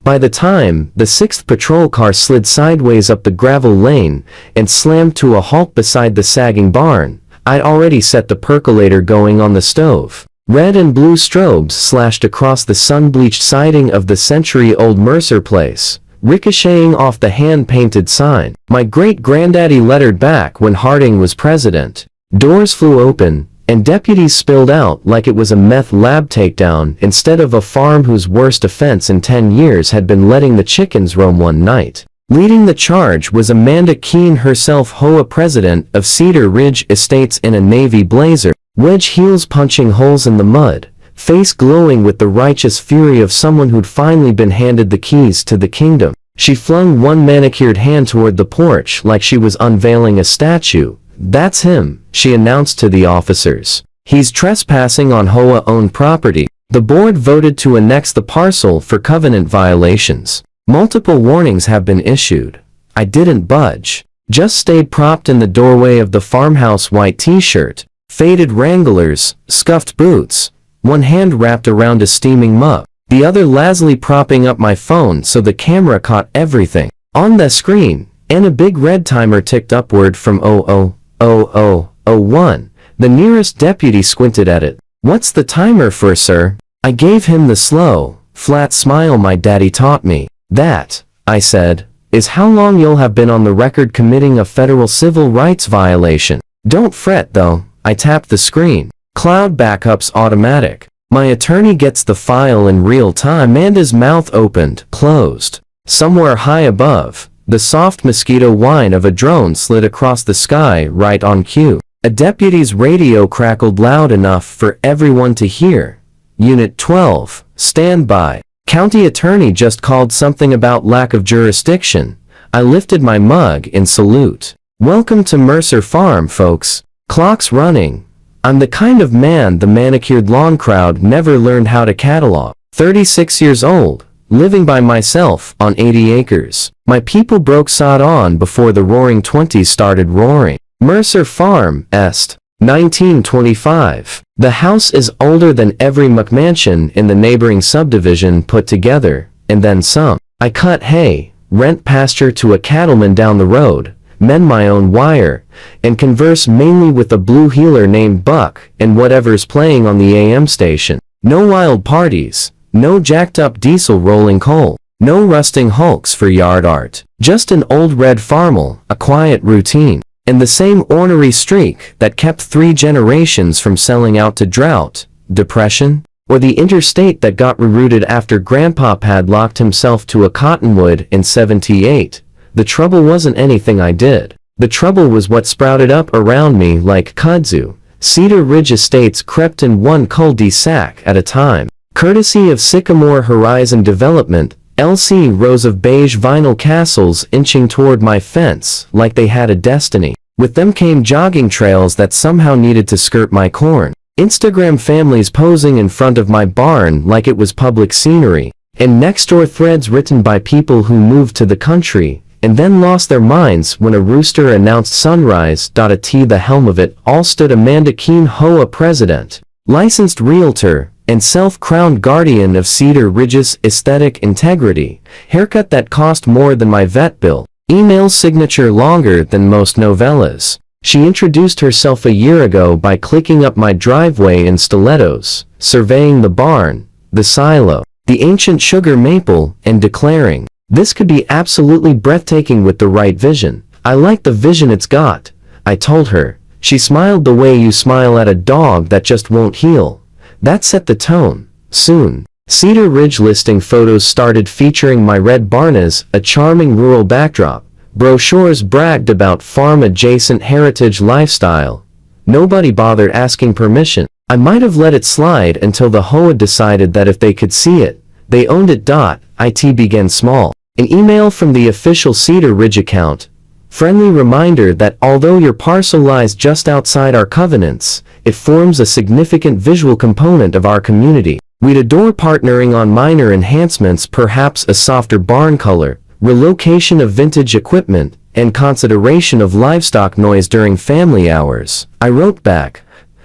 By the time the 6th patrol car slid sideways up the gravel lane and slammed to a halt beside the sagging barn, I'd already set the percolator going on the stove. Red and blue strobes slashed across the sun-bleached siding of the century-old Mercer place, ricocheting off the hand-painted sign my great-granddaddy lettered back when Harding was president. Doors flew open, and deputies spilled out like it was a meth lab takedown instead of a farm whose worst offense in 10 years had been letting the chickens roam one night. Leading the charge was Amanda Keene herself, HOA president of Cedar Ridge Estates, in a navy blazer, wedge heels punching holes in the mud, face glowing with the righteous fury of someone who'd finally been handed the keys to the kingdom. She flung one manicured hand toward the porch like she was unveiling a statue. "That's him," she announced to the officers. "He's trespassing on HOA-owned property." The board voted to annex the parcel for covenant violations. Multiple warnings have been issued. I didn't budge. Just stayed propped in the doorway of the farmhouse, white t-shirt, faded Wranglers, scuffed boots, one hand wrapped around a steaming mug, the other lazily propping up my phone so the camera caught everything. On the screen, and a big red timer ticked upward from 000001. The nearest deputy squinted at it. "What's the timer for, sir?" I gave him the slow, flat smile my daddy taught me. "That," I said, "is how long you'll have been on the record committing a federal civil rights violation. Don't fret though." I tapped the screen. "Cloud backup's automatic. My attorney gets the file in real time." Amanda's mouth opened, closed. Somewhere high above, the soft mosquito whine of a drone slid across the sky right on cue. A deputy's radio crackled loud enough for everyone to hear. "Unit 12, stand by. County attorney just called something about lack of jurisdiction." I lifted my mug in salute. "Welcome to Mercer Farm, folks. Clock's running." I'm the kind of man the manicured lawn crowd never learned how to catalog. 36 years old, living by myself on 80 acres. My people broke sod on before the roaring 20s started roaring. Mercer Farm, Est. 1925. The house is older than every McMansion in the neighboring subdivision put together, and then some. I cut hay, rent pasture to a cattleman down the road, mend my own wire, and converse mainly with a blue heeler named Buck and whatever's playing on the AM station. No wild parties, no jacked up diesel rolling coal, no rusting hulks for yard art. Just an old red farmel, a quiet routine. And the same ornery streak that kept 3 generations from selling out to drought, depression, or the interstate that got rerouted after Grandpa padlocked himself to a cottonwood in '78. The trouble wasn't anything I did. The trouble was what sprouted up around me like kudzu. Cedar Ridge Estates crept in one cul-de-sac at a time. Courtesy of Sycamore Horizon Development, LC, rows of beige vinyl castles inching toward my fence like they had a destiny. With them came jogging trails that somehow needed to skirt my corn. Instagram families posing in front of my barn like it was public scenery. And next-door threads written by people who moved to the country and then lost their minds when a rooster announced sunrise. At the helm of it all stood Amanda Keene, HOA president, licensed realtor, and self-crowned guardian of Cedar Ridge's aesthetic integrity. Haircut that cost more than my vet bill. Email signature longer than most novellas. She introduced herself a year ago by clicking up my driveway in stilettos, surveying the barn, the silo, the ancient sugar maple, and declaring, "This could be absolutely breathtaking with the right vision." "I like the vision it's got," I told her. She smiled the way you smile at a dog that just won't heal. That set the tone. Soon, Cedar Ridge listing photos started featuring my red barn as a charming rural backdrop. Brochures bragged about farm-adjacent heritage lifestyle. Nobody bothered asking permission. I might have let it slide until the HOA decided that if they could see it, they owned it. It began small. An email from the official Cedar Ridge account. Friendly reminder that although your parcel lies just outside our covenants, it forms a significant visual component of our community. We'd adore partnering on minor enhancements, perhaps a softer barn color, relocation of vintage equipment, and consideration of livestock noise during family hours. I wrote back,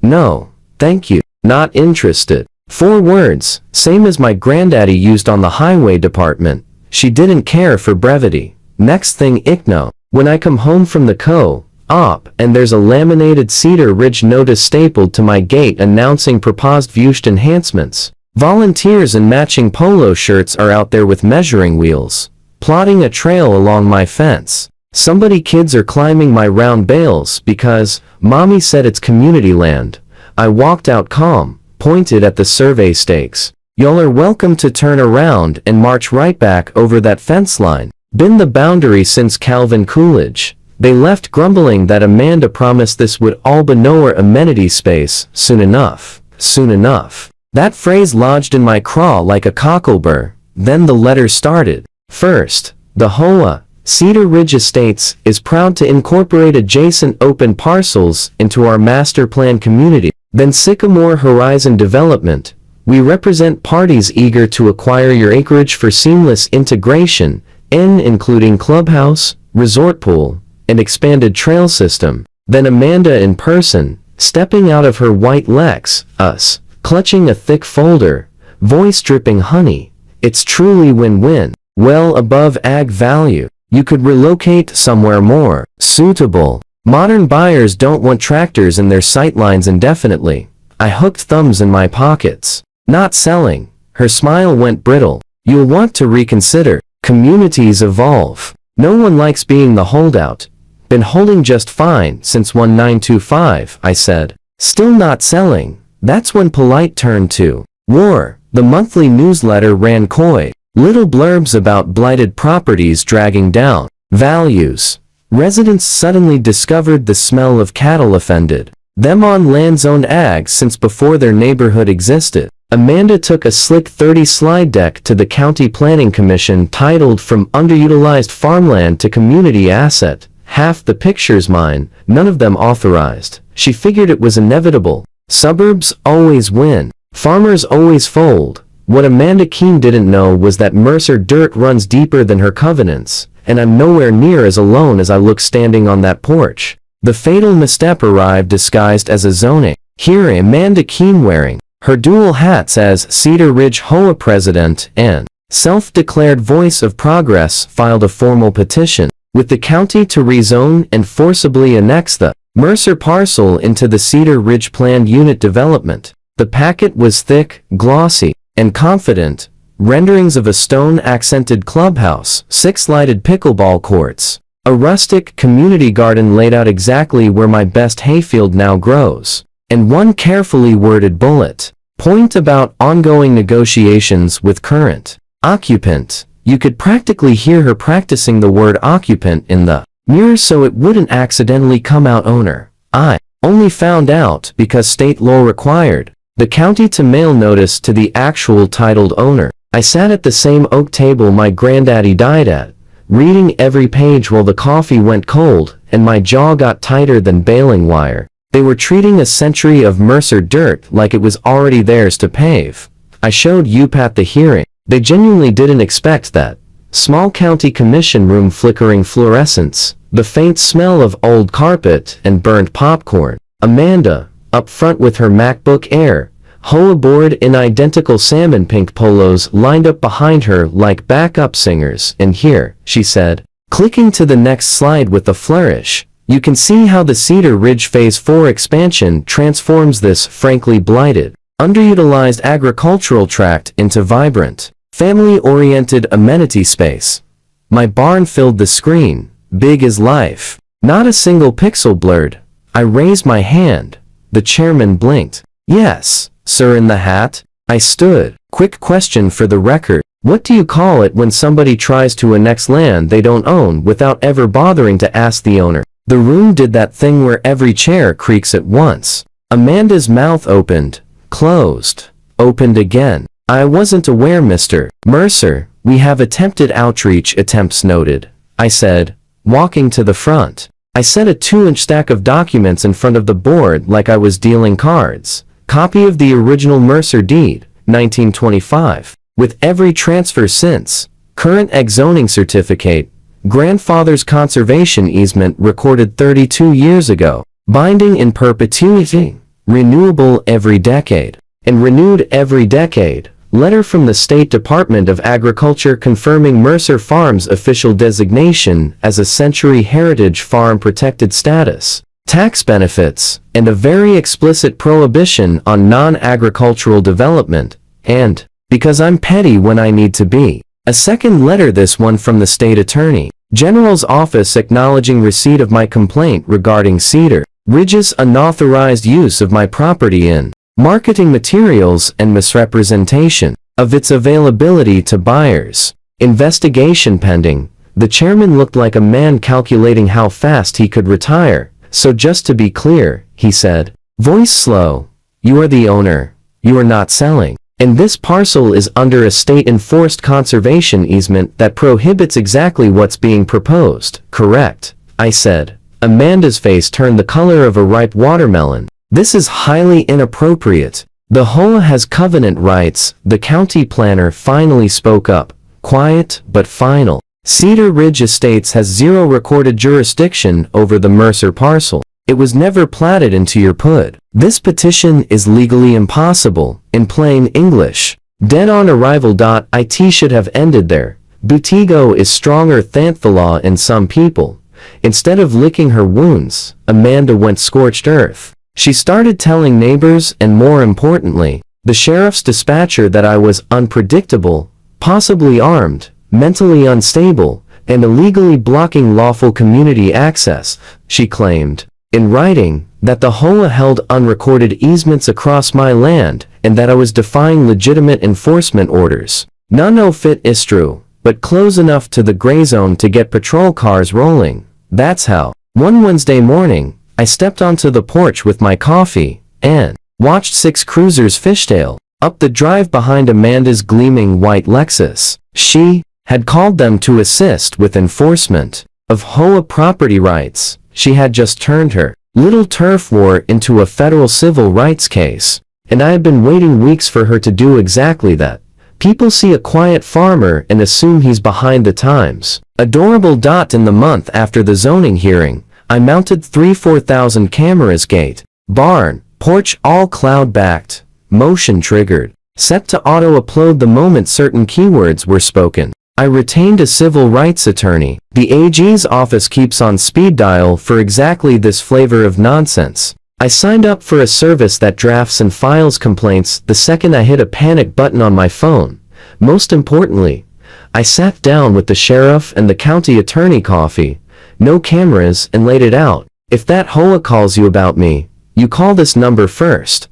"No, thank you, not interested." 4 words, same as my granddaddy used on the highway department. She didn't care for brevity. Next thing I know, when I come home from the co-op and there's a laminated Cedar Ridge notice stapled to my gate announcing proposed view enhancements. Volunteers in matching polo shirts are out there with measuring wheels, plotting a trail along my fence. Somebody kids are climbing my round bales because mommy said it's community land. I walked out calm, pointed at the survey stakes. Y'all are welcome to turn around and march right back over that fence line. Been the boundary since Calvin Coolidge. They left grumbling that Amanda promised this would all be our amenity space soon enough. Soon enough. That phrase lodged in my craw like a cockleburr. Then the letters started. First, the HOA, Cedar Ridge Estates, is proud to incorporate adjacent open parcels into our master plan community. Then Sycamore Horizon Development. We represent parties eager to acquire your acreage for seamless integration, including clubhouse, resort pool, and expanded trail system. Then Amanda in person, stepping out of her white Lex, us, clutching a thick folder, voice dripping honey. It's truly win-win, well above ag value. You could relocate somewhere more suitable. Modern buyers don't want tractors in their sightlines indefinitely. I hooked thumbs in my pockets. Not selling. Her smile went brittle. You'll want to reconsider. Communities evolve. No one likes being the holdout. Been holding just fine since 1925, I said. Still not selling. That's when Polite turned to war. The monthly newsletter ran coy. Little blurbs about blighted properties dragging down values. Residents suddenly discovered the smell of cattle offended them on lands owned ag since before their neighborhood existed. Amanda took a slick 30-slide deck to the County Planning Commission titled From Underutilized Farmland to Community Asset. Half the pictures mine, none of them authorized. She figured it was inevitable. Suburbs always win. Farmers always fold. What Amanda Keene didn't know was that Mercer dirt runs deeper than her covenants, and I'm nowhere near as alone as I look standing on that porch. The fatal misstep arrived disguised as a zoning. Here Amanda Keene wearing her dual hats as Cedar Ridge HOA President and self-declared voice of progress filed a formal petition with the county to rezone and forcibly annex the Mercer parcel into the Cedar Ridge Planned Unit Development. The packet was thick, glossy, and confident. Renderings of a stone-accented clubhouse, 6 lighted pickleball courts, a rustic community garden laid out exactly where my best hayfield now grows, and one carefully worded bullet point about ongoing negotiations with current occupant. You could practically hear her practicing the word occupant in the mirror so it wouldn't accidentally come out owner. I only found out because state law required the county to mail notice to the actual titled owner. I sat at the same oak table my granddaddy died at, reading every page while the coffee went cold and my jaw got tighter than baling wire. They were treating a century of Mercer dirt like it was already theirs to pave. I showed UPAT the hearing. They genuinely didn't expect that. Small county commission room flickering fluorescence, the faint smell of old carpet and burnt popcorn. Amanda, up front with her MacBook Air, HOA board in identical salmon pink polos lined up behind her like backup singers. And here, she said, clicking to the next slide with a flourish, you can see how the Cedar Ridge Phase 4 expansion transforms this frankly blighted, underutilized agricultural tract into vibrant, family-oriented amenity space. My barn filled the screen, big as life. Not a single pixel blurred. I raised my hand. The chairman blinked. Yes, sir in the hat. I stood. Quick question for the record. What do you call it when somebody tries to annex land they don't own without ever bothering to ask the owner? The room did that thing where every chair creaks at once. Amanda's mouth opened, closed, opened again. I wasn't aware, Mr. Mercer. We have attempted outreach attempts noted, I said, walking to the front. I set a 2-inch stack of documents in front of the board like I was dealing cards. Copy of the original Mercer deed, 1925, with every transfer since, current zoning certificate, grandfather's conservation easement recorded 32 years ago, binding in perpetuity, renewable every decade. and renewed every decade. Letter from the State Department of Agriculture confirming Mercer Farm's official designation as a Century Heritage Farm protected status, tax benefits, and a very explicit prohibition on non-agricultural development, and, because I'm petty when I need to be, a second letter, this one from the State Attorney General's office acknowledging receipt of my complaint regarding Cedar Ridge's unauthorized use of my property in marketing materials and misrepresentation of its availability to buyers. Investigation pending. The chairman looked like a man calculating how fast he could retire. So just to be clear, he said, voice slow, you are the owner, you are not selling. And this parcel is under a state-enforced conservation easement that prohibits exactly what's being proposed, correct? I said. Amanda's face turned the color of a ripe watermelon. This is highly inappropriate. The HOA has covenant rights, the county planner finally spoke up, quiet but final. Cedar Ridge Estates has zero recorded jurisdiction over the Mercer parcel. It was never platted into your PUD. This petition is legally impossible, in plain English. Dead on arrival. It should have ended there. Butigo is stronger than the law in some people. Instead of licking her wounds, Amanda went scorched earth. She started telling neighbors and, more importantly, the sheriff's dispatcher that I was unpredictable, possibly armed, mentally unstable, and illegally blocking lawful community access. She claimed, in writing, that the HOA held unrecorded easements across my land and that I was defying legitimate enforcement orders. None of it is true, but close enough to the gray zone to get patrol cars rolling. That's how. One Wednesday morning, I stepped onto the porch with my coffee and watched 6 cruisers fishtail up the drive behind Amanda's gleaming white Lexus. She had called them to assist with enforcement of HOA property rights. She had just turned her little turf war into a federal civil rights case, and I had been waiting weeks for her to do exactly that. People see a quiet farmer and assume he's behind the times. Adorable. In the month after the zoning hearing, I mounted 3-4,000 cameras, gate, barn, porch, all cloud-backed, motion-triggered, set to auto-upload the moment certain keywords were spoken. I retained a civil rights attorney. The AG's office keeps on speed dial for exactly this flavor of nonsense. I signed up for a service that drafts and files complaints the second I hit a panic button on my phone. Most importantly, I sat down with the sheriff and the county attorney, coffee, no cameras, and laid it out. If that HOA calls you about me, you call this number first.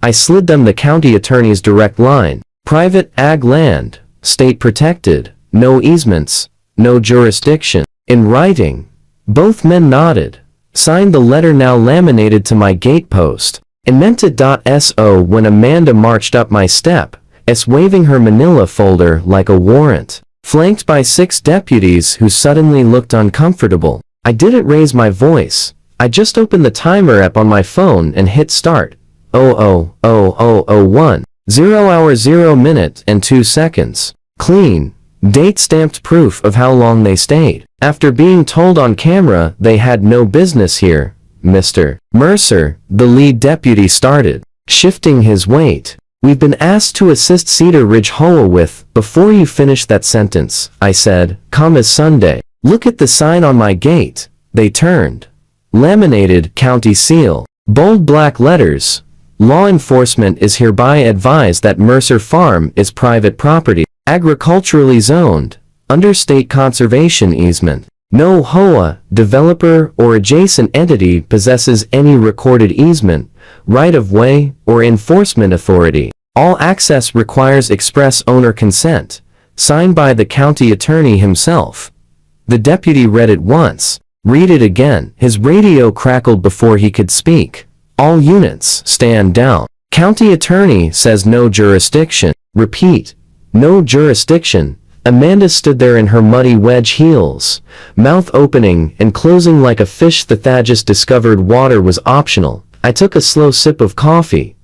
I slid them the county attorney's direct line. Private ag land, state protected, no easements, no jurisdiction. In writing. Both men nodded, signed the letter now laminated to my gatepost, and meant it. So when Amanda marched up my step, waving her manila folder like a warrant, flanked by 6 deputies who suddenly looked uncomfortable. I didn't raise my voice. I just opened the timer app on my phone and hit start. 000001, 0 hour 0 minute and 2 seconds. Clean, date-stamped proof of how long they stayed. After being told on camera they had no business here, Mr. Mercer, the lead deputy, started shifting his weight. We've been asked to assist Cedar Ridge HOA with. Before you finish that sentence, I said, come as Sunday. Look at the sign on my gate. They turned. Laminated county seal. Bold black letters. Law enforcement is hereby advised that Mercer Farm is private property, agriculturally zoned, under state conservation easement. No HOA, developer, or adjacent entity possesses any recorded easement, right-of-way, or enforcement authority. All access requires express owner consent, signed by the county attorney himself. The deputy read it once. Read it again. His radio crackled before he could speak. All units, stand down. County attorney says no jurisdiction. Repeat. No jurisdiction. Amanda stood there in her muddy wedge heels, mouth opening and closing like a fish. The Thaddeus discovered water was optional. I took a slow sip of coffee.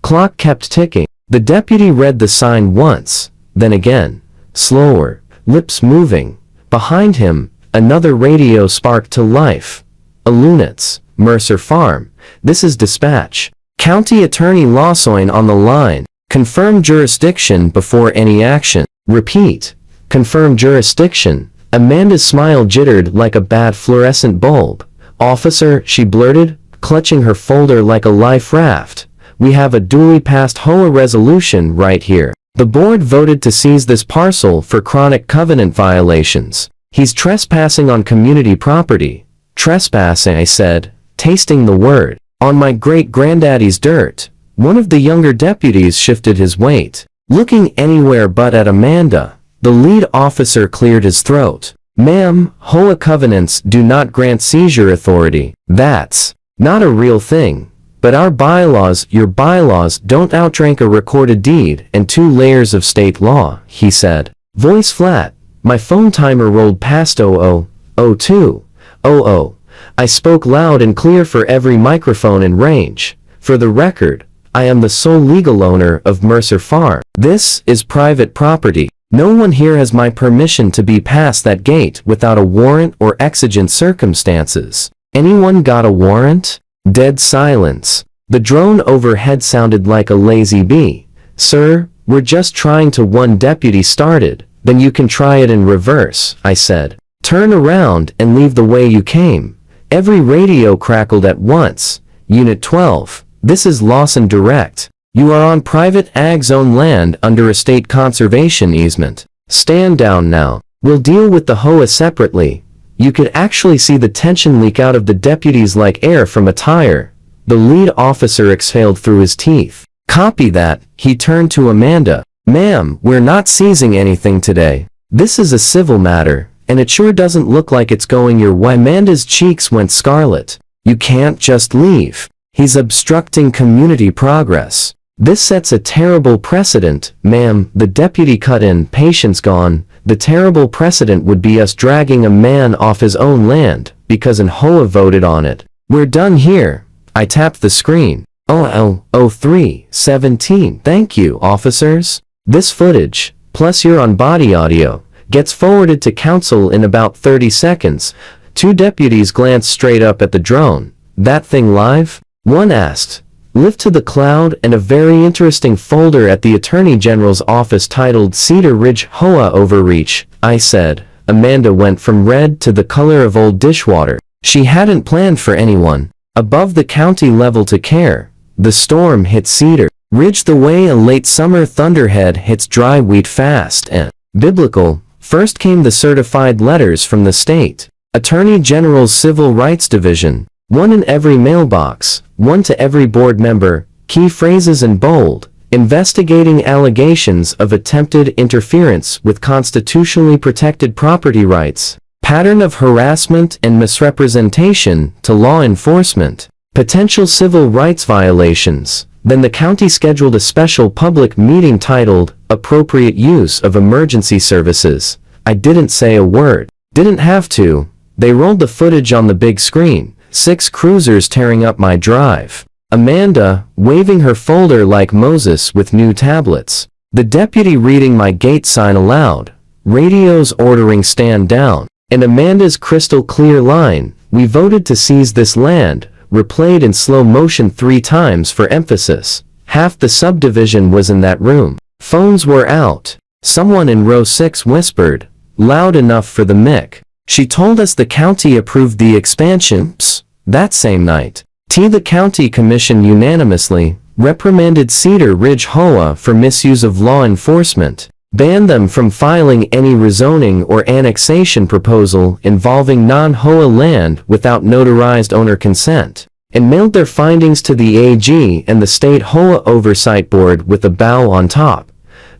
Clock kept ticking. The deputy read the sign once, then again, slower, lips moving. Behind him, another radio sparked to life. Alunits, Mercer Farm. This is dispatch. County Attorney Lawsoin on the line. Confirm jurisdiction before any action. Repeat. Confirm jurisdiction. Amanda's smile jittered like a bad fluorescent bulb. Officer, she blurted, clutching her folder like a life raft. We have a duly passed HOA resolution right here. The board voted to seize this parcel for chronic covenant violations. He's trespassing on community property. Trespassing, I said, tasting the word. On my great-granddaddy's dirt. One of the younger deputies shifted his weight. Looking anywhere but at Amanda, the lead officer cleared his throat. Ma'am, HOA covenants do not grant seizure authority. That's not a real thing. But our bylaws, your bylaws, don't outrank a recorded deed and 2 layers of state law, he said. Voice flat. My phone timer rolled past 00:02. I spoke loud and clear for every microphone in range. For the record, I am the sole legal owner of Mercer Farm. This is private property. No one here has my permission to be past that gate without a warrant or exigent circumstances. Anyone got a warrant? Dead silence. The drone overhead sounded like a lazy bee. Sir, we're just trying to. One deputy started. Then you can try it in reverse, I said. Turn around and leave the way you came. Every radio crackled at once. Unit 12. This is Lawson Direct. You are on private ag zone land under a state conservation easement. Stand down now. We'll deal with the HOA separately. You could actually see the tension leak out of the deputies like air from a tire. The lead officer exhaled through his teeth. Copy that. He turned to Amanda. Ma'am, we're not seizing anything today. This is a civil matter, and it sure doesn't look like it's going your way. Amanda's cheeks went scarlet. You can't just leave. He's obstructing community progress. This sets a terrible precedent, ma'am, the deputy cut in, patience gone. The terrible precedent would be us dragging a man off his own land, because an HOA voted on it. We're done here. I tapped the screen. 03:17. Thank you, officers. This footage, plus your on-body audio, gets forwarded to council in about 30 seconds. 2 deputies glanced straight up at the drone. That thing live? One asked. Lift to the cloud, and a very interesting folder at the Attorney General's office titled Cedar Ridge HOA Overreach, I said. Amanda went from red to the color of old dishwater. She hadn't planned for anyone above the county level to care. The storm hit Cedar Ridge the way a late summer thunderhead hits dry wheat fast and biblical. First came the certified letters from the state Attorney General's Civil Rights Division. 1 in every mailbox, 1 to every board member, key phrases in bold, investigating allegations of attempted interference with constitutionally protected property rights, pattern of harassment and misrepresentation to law enforcement, potential civil rights violations. Then the county scheduled a special public meeting titled, Appropriate Use of Emergency Services. I didn't say a word. Didn't have to. They rolled the footage on the big screen. 6 cruisers tearing up my drive. Amanda, waving her folder like Moses with new tablets. The deputy reading my gate sign aloud. Radios ordering stand down. And Amanda's crystal clear line, we voted to seize this land, replayed in slow motion 3 times for emphasis. Half the subdivision was in that room. Phones were out. Someone in row 6 whispered, loud enough for the mic. She told us the county approved the expansion. That same night, the county commission unanimously reprimanded Cedar Ridge HOA for misuse of law enforcement, banned them from filing any rezoning or annexation proposal involving non-HOA land without notarized owner consent, and mailed their findings to the AG and the state HOA oversight board with a bow on top.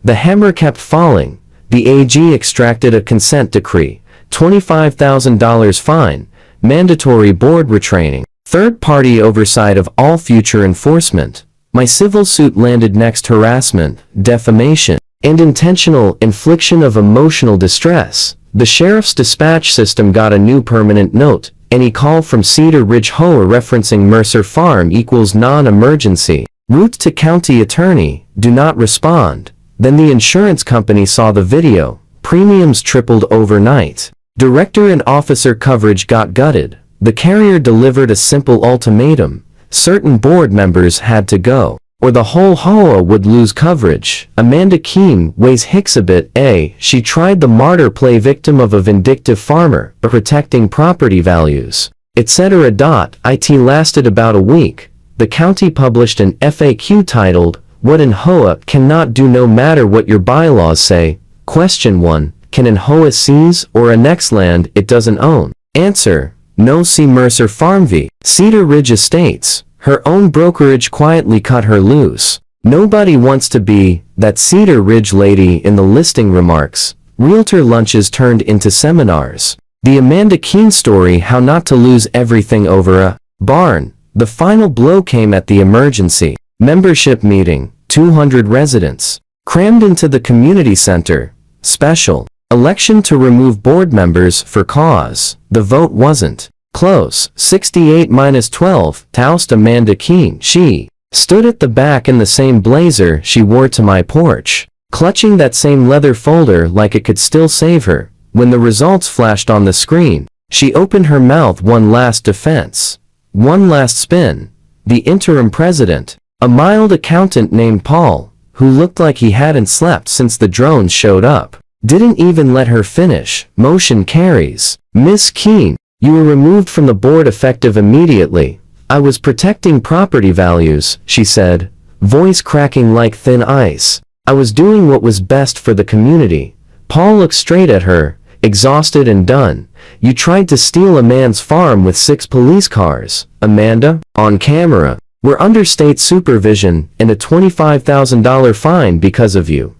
The hammer kept falling. The AG extracted a consent decree. $25,000 fine, mandatory board retraining, third-party oversight of all future enforcement. My civil suit landed next harassment, defamation, and intentional infliction of emotional distress. The sheriff's dispatch system got a new permanent note. Any call from Cedar Ridge HOA referencing Mercer Farm equals non-emergency. Route to county attorney, do not respond. Then the insurance company saw the video. Premiums tripled overnight. Director and officer coverage got gutted. The carrier delivered a simple ultimatum. Certain board members had to go, or the whole HOA would lose coverage. Amanda Keene weighs Hicks a bit. She tried the martyr play victim of a vindictive farmer, protecting property values, etc. It lasted about a week. The county published an FAQ titled, "What an HOA cannot do no matter what your bylaws say." Question 1. Can an HOA seize or annex land it doesn't own? Answer. No. See Mercer Farm v. Cedar Ridge Estates. Her own brokerage quietly cut her loose. Nobody wants to be that Cedar Ridge lady in the listing remarks. Realtor lunches turned into seminars. The Amanda Keene story, how not to lose everything over a barn. The final blow came at the emergency membership meeting. 200 residents crammed into the community center. Special election to remove board members for cause. The vote wasn't close. 68-12 to oust Amanda Keene. She stood at the back in the same blazer she wore to my porch, clutching that same leather folder like it could still save her. When the results flashed on the screen, she opened her mouth. One last defense. One last spin. The interim president, a mild accountant named Paul, who looked like he hadn't slept since the drones showed up, didn't even let her finish. Motion carries. Miss Keene, you were removed from the board effective immediately. I was protecting property values, she said, voice cracking like thin ice. I was doing what was best for the community. Paul looked straight at her, exhausted and done. You tried to steal a man's farm with 6 police cars, Amanda, on camera. We're under state supervision and a $25,000 fine because of you.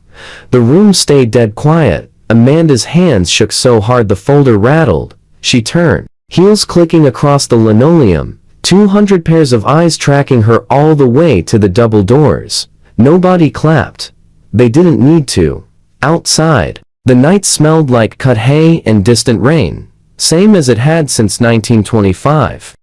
The room stayed dead quiet. Amanda's hands shook so hard the folder rattled. She turned, heels clicking across the linoleum, 200 pairs of eyes tracking her all the way to the double doors. Nobody clapped. They didn't need to. Outside, the night smelled like cut hay and distant rain, same as it had since 1925.